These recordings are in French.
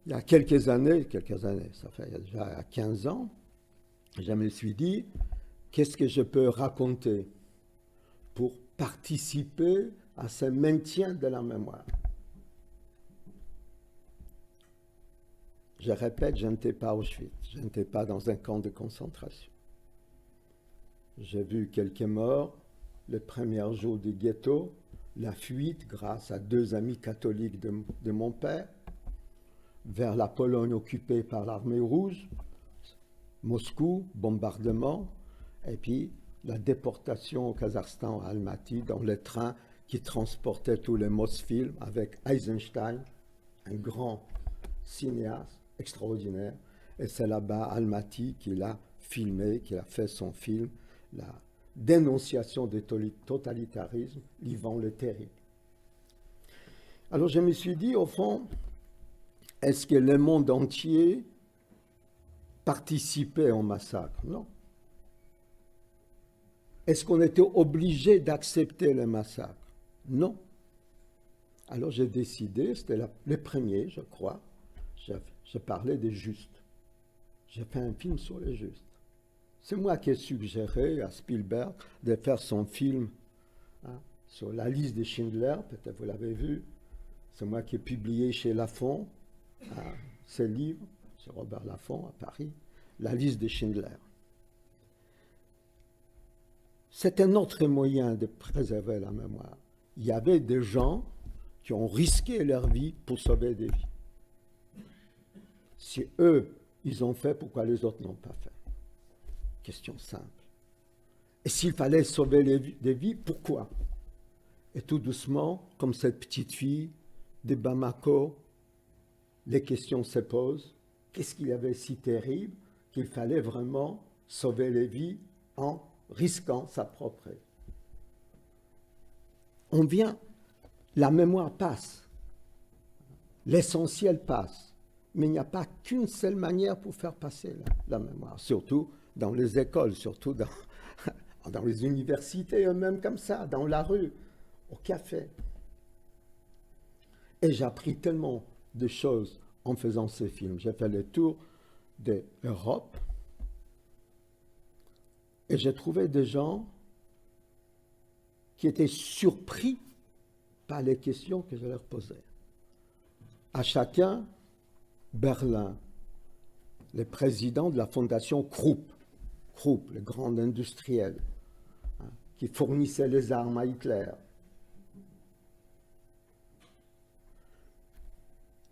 il y a quelques années, ça fait déjà 15 ans, je me suis dit, qu'est-ce que je peux raconter pour participer à ce maintien de la mémoire? Je répète, je n'étais pas à Auschwitz, je n'étais pas dans un camp de concentration. J'ai vu quelques morts, les premiers jours du ghetto, la fuite grâce à 2 amis catholiques de mon père vers la Pologne occupée par l'armée rouge, Moscou, bombardement, et puis la déportation au Kazakhstan à Almaty dans le train qui transportait tous les Mosfilms avec Eisenstein, un grand cinéaste extraordinaire. Et c'est là-bas, à Almaty, qu'il a filmé, qu'il a fait son film, la dénonciation des totalitarismes, Ivan le Terrible. Alors je me suis dit, au fond, est-ce que le monde entier participait au massacre? Non. Est-ce qu'on était obligé d'accepter le massacre? Non. Alors j'ai décidé, c'était le premier, je crois, je parlais des justes. J'ai fait un film sur les justes. C'est moi qui ai suggéré à Spielberg de faire son film sur la liste de Schindler, peut-être vous l'avez vu. C'est moi qui ai publié chez Lafon ce livre, c'est Robert Laffont à Paris, la liste de Schindler. C'est un autre moyen de préserver la mémoire. Il y avait des gens qui ont risqué leur vie pour sauver des vies. Si eux, ils ont fait, pourquoi les autres n'ont pas fait? Question simple. Et s'il fallait sauver des vies, pourquoi? Et tout doucement, comme cette petite fille de Bamako, les questions se posent. Qu'est-ce qu'il y avait si terrible qu'il fallait vraiment sauver les vies en risquant sa propre vie? On vient, la mémoire passe, l'essentiel passe, mais il n'y a pas qu'une seule manière pour faire passer la mémoire, surtout dans les écoles, surtout dans les universités eux-mêmes comme ça, dans la rue, au café. Et j'ai appris tellement de choses en faisant ces films. J'ai fait le tour de l'Europe et j'ai trouvé des gens qui étaient surpris par les questions que je leur posais. À chacun, Berlin, le président de la fondation Krupp, le grand industriel, qui fournissait les armes à Hitler.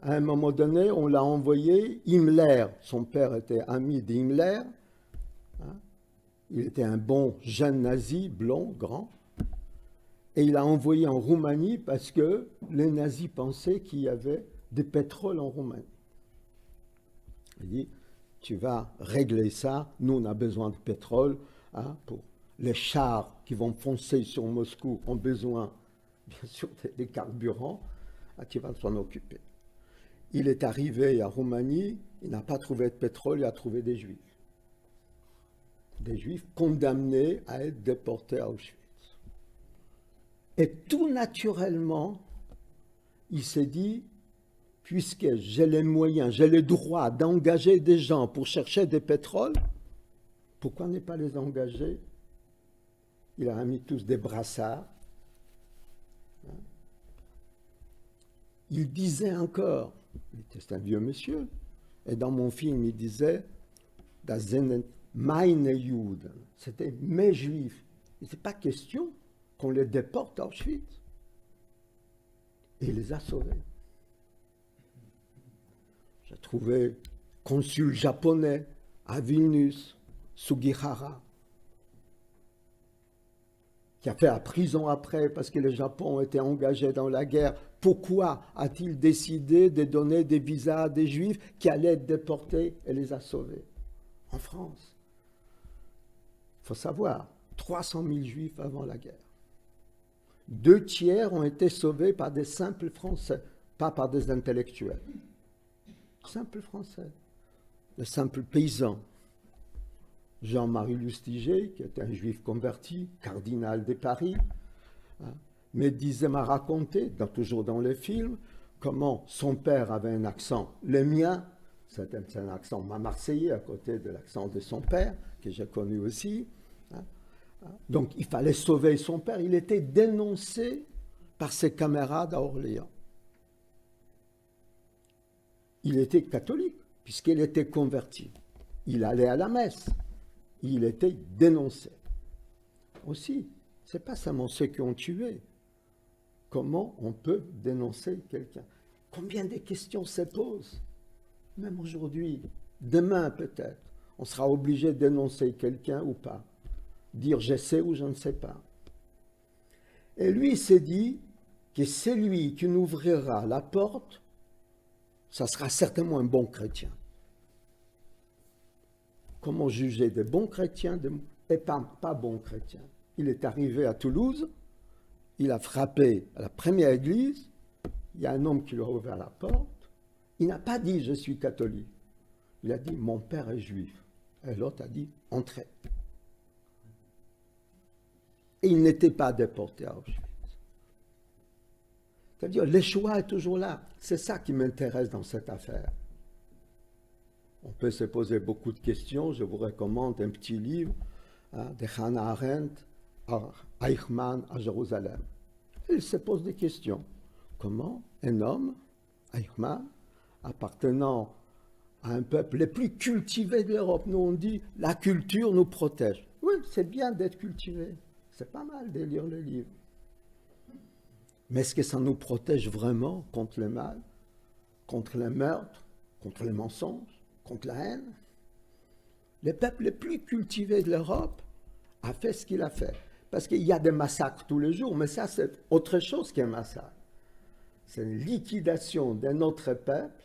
À un moment donné, on l'a envoyé, Himmler, son père était ami d'Himmler, il était un bon jeune nazi, blond, grand, et il l'a envoyé en Roumanie parce que les nazis pensaient qu'il y avait du pétrole en Roumanie. Il dit, tu vas régler ça, nous on a besoin de pétrole, pour les chars qui vont foncer sur Moscou ont besoin, bien sûr, des carburants, tu vas s'en occuper. Il est arrivé à Roumanie, il n'a pas trouvé de pétrole, il a trouvé des Juifs. Des Juifs condamnés à être déportés à Auschwitz. Et tout naturellement, il s'est dit, puisque j'ai les moyens, j'ai le droit d'engager des gens pour chercher des pétroles, pourquoi ne pas les engager? Il a mis tous des brassards. Il disait encore, c'est un vieux monsieur, et dans mon film, il disait, Das sind meine Juden, c'était mes juifs. Il n'était pas question qu'on les déporte à Auschwitz. Et il les a sauvés. J'ai trouvé consul japonais à Vilnius, Sugihara, qui a fait la prison après parce que le Japon était engagé dans la guerre. Pourquoi a-t-il décidé de donner des visas à des Juifs qui allaient être déportés et les a sauvés? En France. Il faut savoir, 300 000 Juifs avant la guerre. 2 tiers ont été sauvés par des simples Français, pas par des intellectuels. Simples Français. Le simple paysan. Jean-Marie Lustiger, qui était un juif converti, cardinal de Paris, m'a raconté, toujours dans le film, comment son père avait un accent. Le mien, c'est un accent marseillais à côté de l'accent de son père, que j'ai connu aussi. Donc il fallait sauver son père. Il était dénoncé par ses camarades à Orléans. Il était catholique, puisqu'il était converti. Il allait à la messe. Il était dénoncé. Aussi, ce n'est pas seulement ceux qui ont tué. Comment on peut dénoncer quelqu'un? Combien de questions se posent? Même aujourd'hui, demain peut-être, on sera obligé de dénoncer quelqu'un ou pas. Dire je sais ou je ne sais pas. Et lui s'est dit que celui qui nous ouvrira la porte, ça sera certainement un bon chrétien. Comment juger des bons chrétiens et pas bons chrétiens? Il est arrivé à Toulouse, il a frappé à la première église, il y a un homme qui lui a ouvert la porte, il n'a pas dit « je suis catholique », il a dit « mon père est juif ». Et l'autre a dit « entrez ». Et il n'était pas déporté à Auschwitz. C'est-à-dire, le choix est toujours là. C'est ça qui m'intéresse dans cette affaire. On peut se poser beaucoup de questions. Je vous recommande un petit livre de Hannah Arendt, Eichmann à Jérusalem. Il se pose des questions. Comment un homme, Eichmann, appartenant à un peuple les plus cultivés de l'Europe, nous on dit la culture nous protège. Oui, c'est bien d'être cultivé. C'est pas mal de lire le livre. Mais est-ce que ça nous protège vraiment contre le mal, contre le meurtre, contre les mensonges, contre la haine? Le peuple le plus cultivé de l'Europe a fait ce qu'il a fait. Parce qu'il y a des massacres tous les jours, mais ça c'est autre chose qu'un massacre. C'est une liquidation d'un autre peuple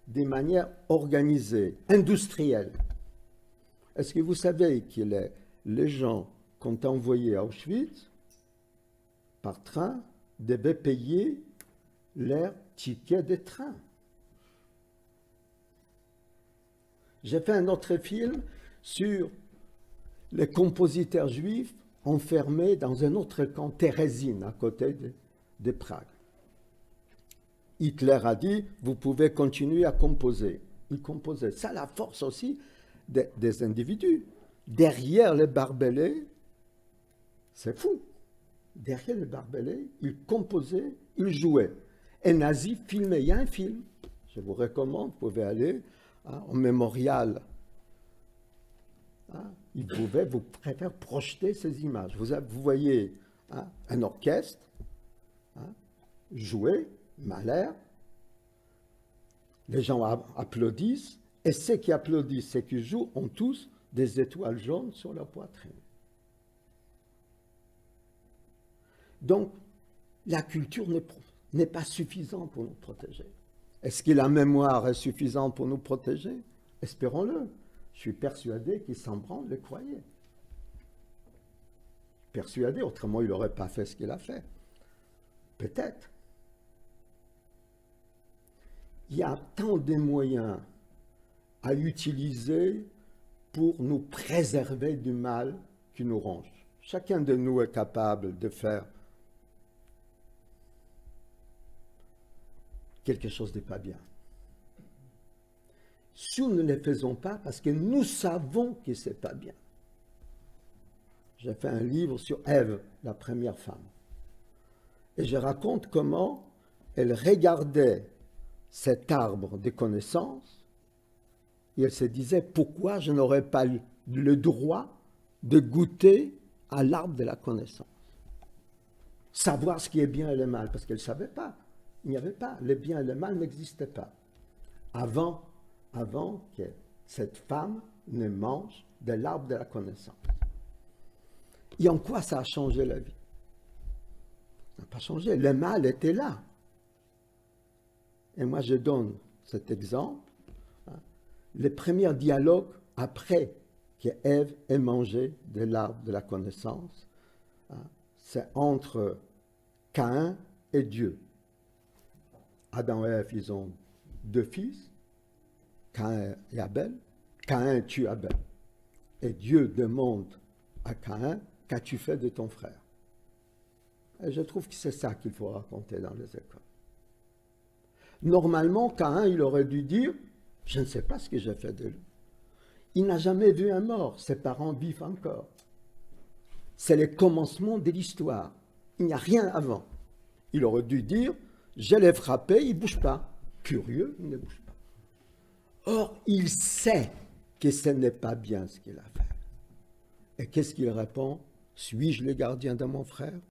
de manière organisée, industrielle. Est-ce que vous savez que les gens qu'on a envoyés à Auschwitz, par train, devaient payer leur ticket de train? J'ai fait un autre film sur les compositeurs juifs enfermés dans un autre camp, Térésine, à côté de Prague. Hitler a dit, vous pouvez continuer à composer. Il composait. Ça, la force aussi des individus. Derrière les barbelés, c'est fou. Derrière les barbelés, ils composaient, ils jouaient. Et Nazi filmait. Il y a un film, je vous recommande, vous pouvez aller au mémorial. Ils pouvaient vous faire projeter ces images. Vous voyez un orchestre jouer, Mahler, les gens applaudissent, et ceux qui applaudissent, ceux qui jouent, ont tous des étoiles jaunes sur leur poitrine. Donc, la culture n'est pas suffisante pour nous protéger. Est-ce que la mémoire est suffisante pour nous protéger? Espérons-le. Je suis persuadé qu'il s'en branle le croyait. Persuadé, autrement il n'aurait pas fait ce qu'il a fait. Peut-être. Il y a tant de moyens à utiliser pour nous préserver du mal qui nous ronge. Chacun de nous est capable de faire quelque chose de pas bien. Si nous ne le faisons pas, parce que nous savons que ce n'est pas bien. J'ai fait un livre sur Ève, la première femme. Et je raconte comment elle regardait cet arbre de connaissances et elle se disait, pourquoi je n'aurais pas le droit de goûter à l'arbre de la connaissance? Savoir ce qui est bien et le mal, parce qu'elle ne savait pas. Il n'y avait pas. Le bien et le mal n'existaient pas. Avant que cette femme ne mange de l'arbre de la connaissance. Et en quoi ça a changé la vie? Ça n'a pas changé. Le mal était là. Et moi, je donne cet exemple. Les premiers dialogues après que Ève ait mangé de l'arbre de la connaissance, c'est entre Caïn et Dieu. Adam et Ève, ils ont 2 fils, Caïn et Abel. Caïn tue Abel. Et Dieu demande à Caïn, qu'as-tu fait de ton frère? Et je trouve que c'est ça qu'il faut raconter dans les écoles. Normalement, Caïn, il aurait dû dire, je ne sais pas ce que j'ai fait de lui. Il n'a jamais vu un mort, ses parents vivent encore. C'est le commencement de l'histoire. Il n'y a rien avant. Il aurait dû dire, je l'ai frappé, il ne bouge pas. Curieux, il ne bouge pas. Or, il sait que ce n'est pas bien ce qu'il a fait. Et qu'est-ce qu'il répond? Suis-je le gardien de mon frère?